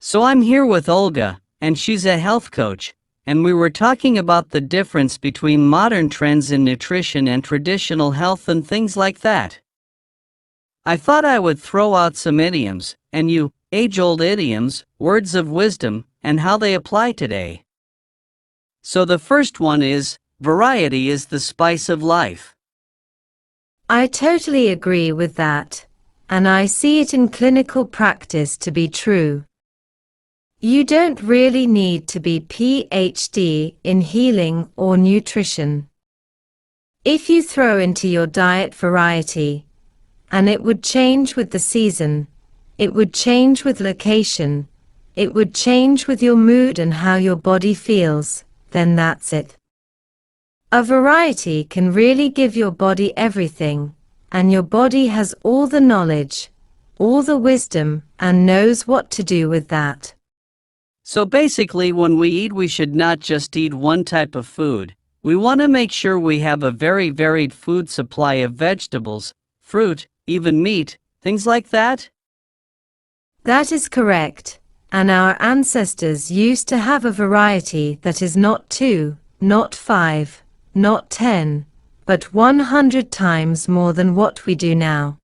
So I'm here with Olga, and she's a health coach, and we were talking about the difference between modern trends in nutrition and traditional health and things like that. I thought I would throw out some idioms, and age-old idioms, words of wisdom, and how they apply today. So the first one is, variety is the spice of life. I totally agree with that, and I see it in clinical practice to be true. You don't really need to be PhD in healing or nutrition. If you throw into your diet variety, and it would change with the season, it would change with location, it would change with your mood and how your body feels, then that's it. A variety can really give your body everything, and your body has all the knowledge, all the wisdom, and knows what to do with that. So basically, when we eat, we should not just eat one type of food. We want to make sure we have a very varied food supply of vegetables, fruit, even meat, things like that? That is correct, and our ancestors used to have a variety that is not 2, not 5, not 10, but 100 times more than what we do now.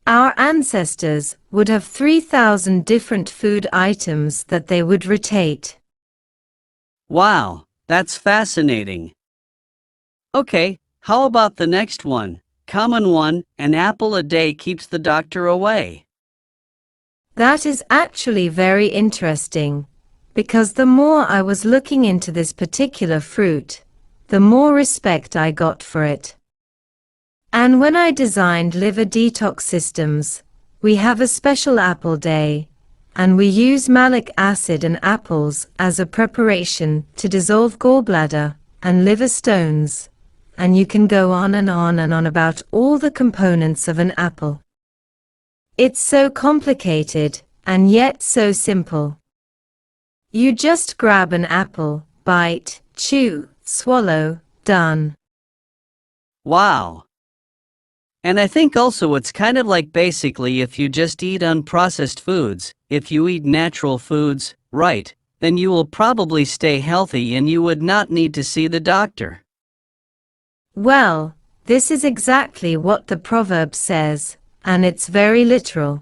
Our ancestors would have 3,000 different food items that they would rotate. Wow, that's fascinating. Okay, how about the next one? Common one, an apple a day keeps the doctor away. That is actually very interesting, because the more I was looking into this particular fruit, the more respect I got for it. And when I designed liver detox systems, we have a special apple day, and we use malic acid and apples as a preparation to dissolve gallbladder and liver stones, and you can go on and on and on about all the components of an apple. It's so complicated, and yet so simple. You just grab an apple, bite, chew, swallow, done. Wow. And I think also it's kind of like basically if you just eat unprocessed foods, if you eat natural foods, right, then you will probably stay healthy and you would not need to see the doctor. Well, this is exactly what the proverb says, and it's very literal.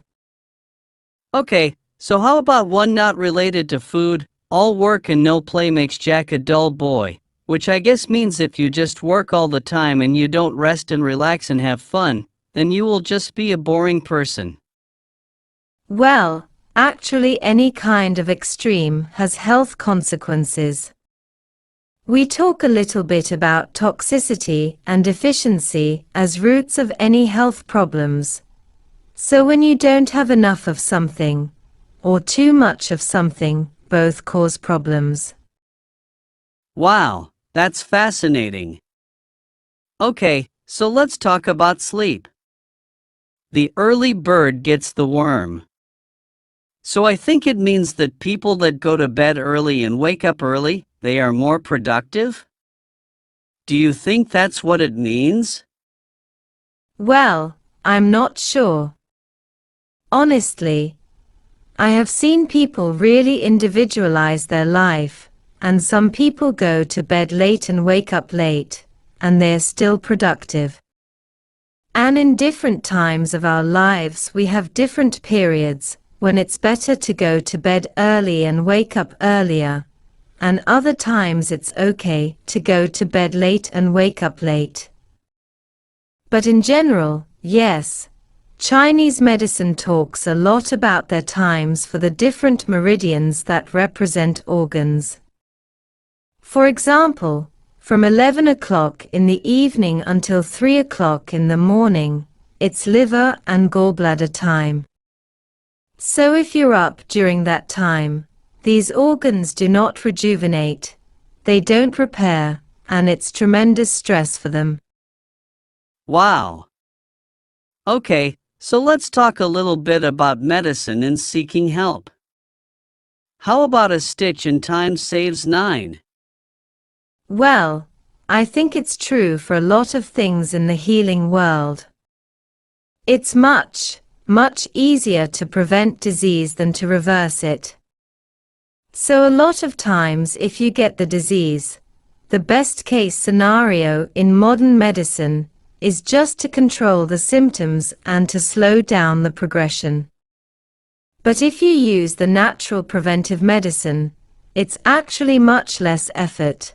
Okay, so how about one not related to food? All work and no play makes Jack a dull boy, which I guess means if you just work all the time and you don't rest and relax and have fun, then you will just be a boring person. Well, actually any kind of extreme has health consequences. We talk a little bit about toxicity and efficiency as roots of any health problems. So when you don't have enough of something, or too much of something, both cause problems. Wow, that's fascinating. Okay, so let's talk about sleep. The early bird gets the worm. So I think it means that people that go to bed early and wake up early, they are more productive? Do you think that's what it means? Well, I'm not sure. Honestly, I have seen people really individualize their life, and some people go to bed late and wake up late, and they're still productive. And in different times of our lives we have different periods when it's better to go to bed early and wake up earlier, and other times it's okay to go to bed late and wake up late. But in general, yes, Chinese medicine talks a lot about their times for the different meridians that represent organs. For example, from 11 o'clock in the evening until 3 o'clock in the morning, it's liver and gallbladder time. So if you're up during that time, these organs do not rejuvenate, they don't repair, and it's tremendous stress for them. Wow. Okay, so let's talk a little bit about medicine and seeking help. How about a stitch in time saves 9? Well, I think it's true for a lot of things in the healing world. It's much, much easier to prevent disease than to reverse it. So a lot of times if you get the disease, the best case scenario in modern medicine is just to control the symptoms and to slow down the progression. But if you use the natural preventive medicine, it's actually much less effort,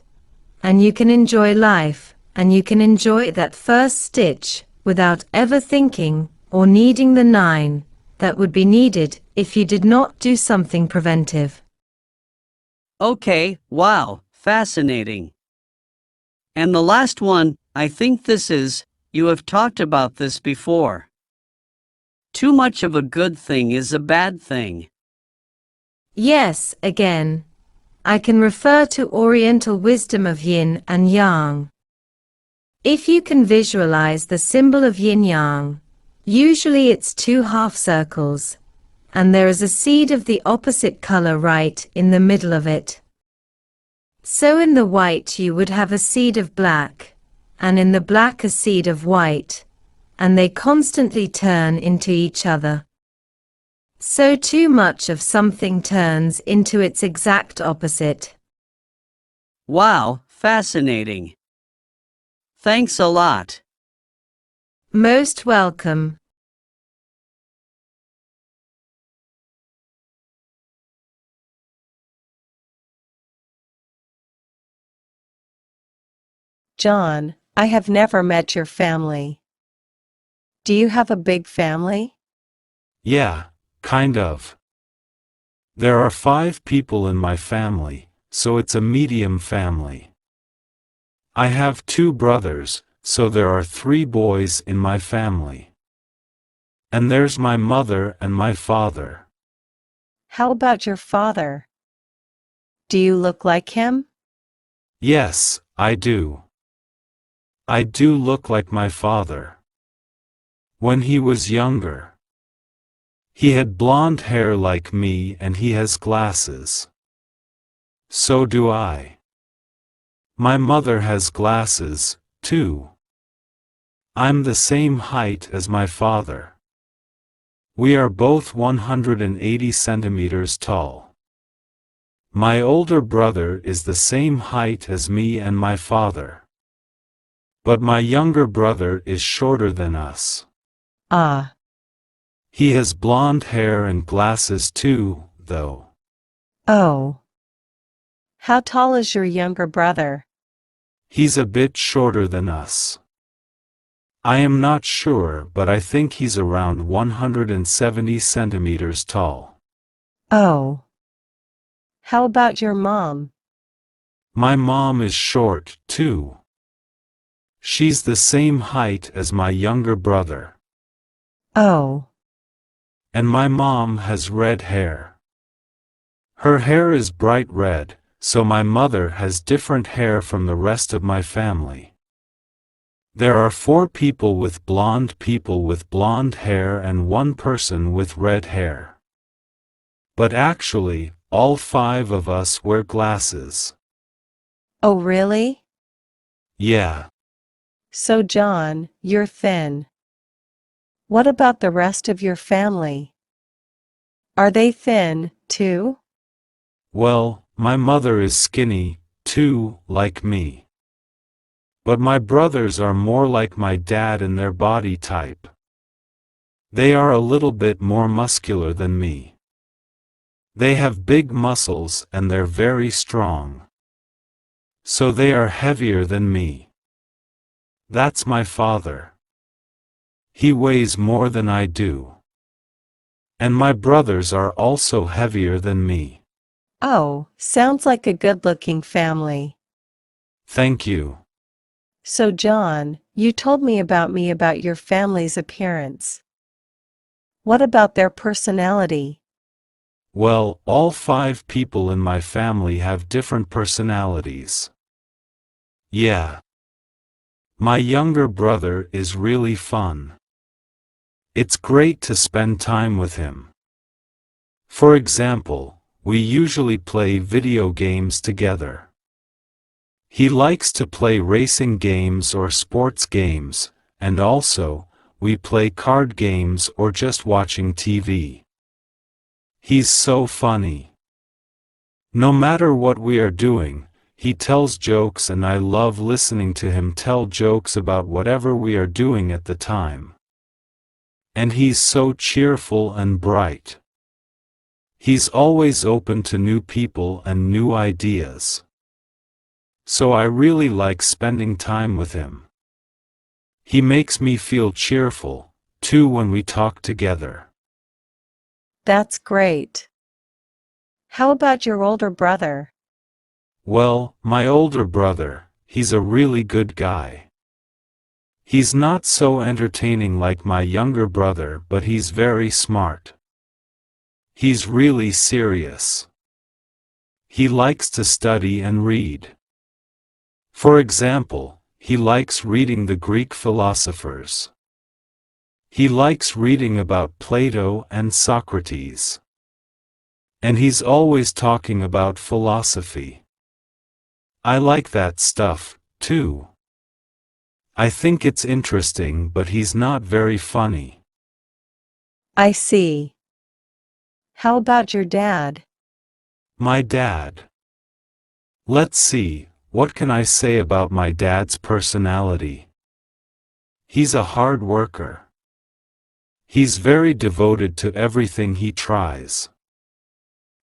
and you can enjoy life, and you can enjoy that first stitch without ever thinking or needing the 9 that would be needed if you did not do something preventive. Okay, wow, fascinating. And the last one, I think this is, you have talked about this before. Too much of a good thing is a bad thing. Yes, again, I can refer to Oriental wisdom of yin and yang. If you can visualize the symbol of yin-yang, usually it's 2 half circles, and there is a seed of the opposite color right in the middle of it. So in the white you would have a seed of black, and in the black a seed of white, and they constantly turn into each other. So too much of something turns into its exact opposite. Wow, fascinating. Thanks a lot. Most welcome. John, I have never met your family. Do you have a big family? Yeah, kind of. There are 5 people in my family, so it's a medium family. I have 2 brothers, so there are 3 boys in my family. And there's my mother and my father. How about your father? Do you look like him? Yes, I do. I do look like my father. When he was younger. He had blonde hair like me and he has glasses. So do I. My mother has glasses, too. I'm the same height as my father. We are both 180 centimeters tall. My older brother is the same height as me and my father. But my younger brother is shorter than us. Ah. He has blonde hair and glasses too, though. Oh. How tall is your younger brother? He's a bit shorter than us. I am not sure, but I think he's around 170 centimeters tall. Oh. How about your mom? My mom is short, too. She's the same height as my younger brother. Oh. And my mom has red hair. Her hair is bright red, so my mother has different hair from the rest of my family. There are 4 people with blonde hair and 1 person with red hair. But actually, all 5 of us wear glasses. Oh really? Yeah. So John, you're thin. What about the rest of your family? Are they thin, too? Well, my mother is skinny, too, like me. But my brothers are more like my dad in their body type. They are a little bit more muscular than me. They have big muscles and they're very strong. So they are heavier than me. That's my father. He weighs more than I do. And my brothers are also heavier than me. Oh, sounds like a good-looking family. Thank you. So John, you told me about your family's appearance. What about their personality? Well, all 5 people in my family have different personalities. Yeah. My younger brother is really fun. It's great to spend time with him. For example, we usually play video games together. He likes to play racing games or sports games, and also, we play card games or just watching TV. He's so funny. No matter what we are doing, he tells jokes and I love listening to him tell jokes about whatever we are doing at the time. And he's so cheerful and bright. He's always open to new people and new ideas. So I really like spending time with him. He makes me feel cheerful, too, when we talk together. That's great. How about your older brother? Well, my older brother, he's a really good guy. He's not so entertaining like my younger brother, but he's very smart. He's really serious. He likes to study and read. For example, he likes reading the Greek philosophers. He likes reading about Plato and Socrates. And he's always talking about philosophy. I like that stuff, too. I think it's interesting, but he's not very funny. I see. How about your dad? My dad. Let's see, what can I say about my dad's personality? He's a hard worker. He's very devoted to everything he tries.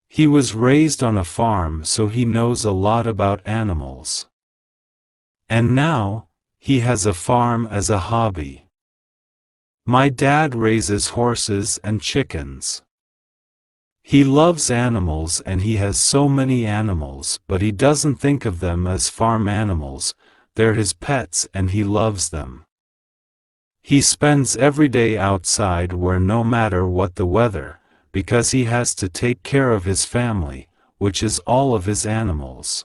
He was raised on a farm, so he knows a lot about animals. And now, he has a farm as a hobby. My dad raises horses and chickens. He loves animals and he has so many animals, but he doesn't think of them as farm animals, they're his pets and he loves them. He spends every day outside where no matter what the weather, because he has to take care of his family, which is all of his animals.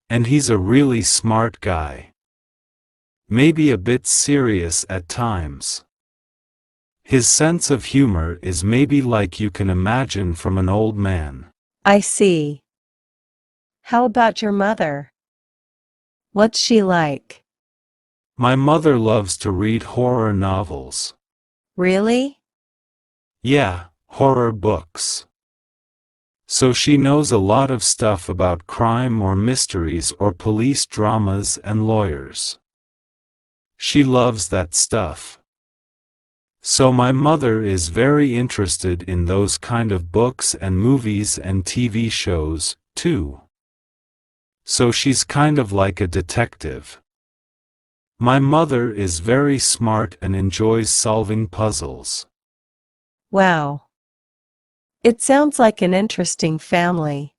And he's a really smart guy. Maybe a bit serious at times. His sense of humor is maybe like you can imagine from an old man. I see. How about your mother? What's she like? My mother loves to read horror novels. Really? Yeah, horror books. So she knows a lot of stuff about crime or mysteries or police dramas and lawyers. She loves that stuff. So my mother is very interested in those kind of books and movies and TV shows, too. So she's kind of like a detective. My mother is very smart and enjoys solving puzzles. Wow. It sounds like an interesting family.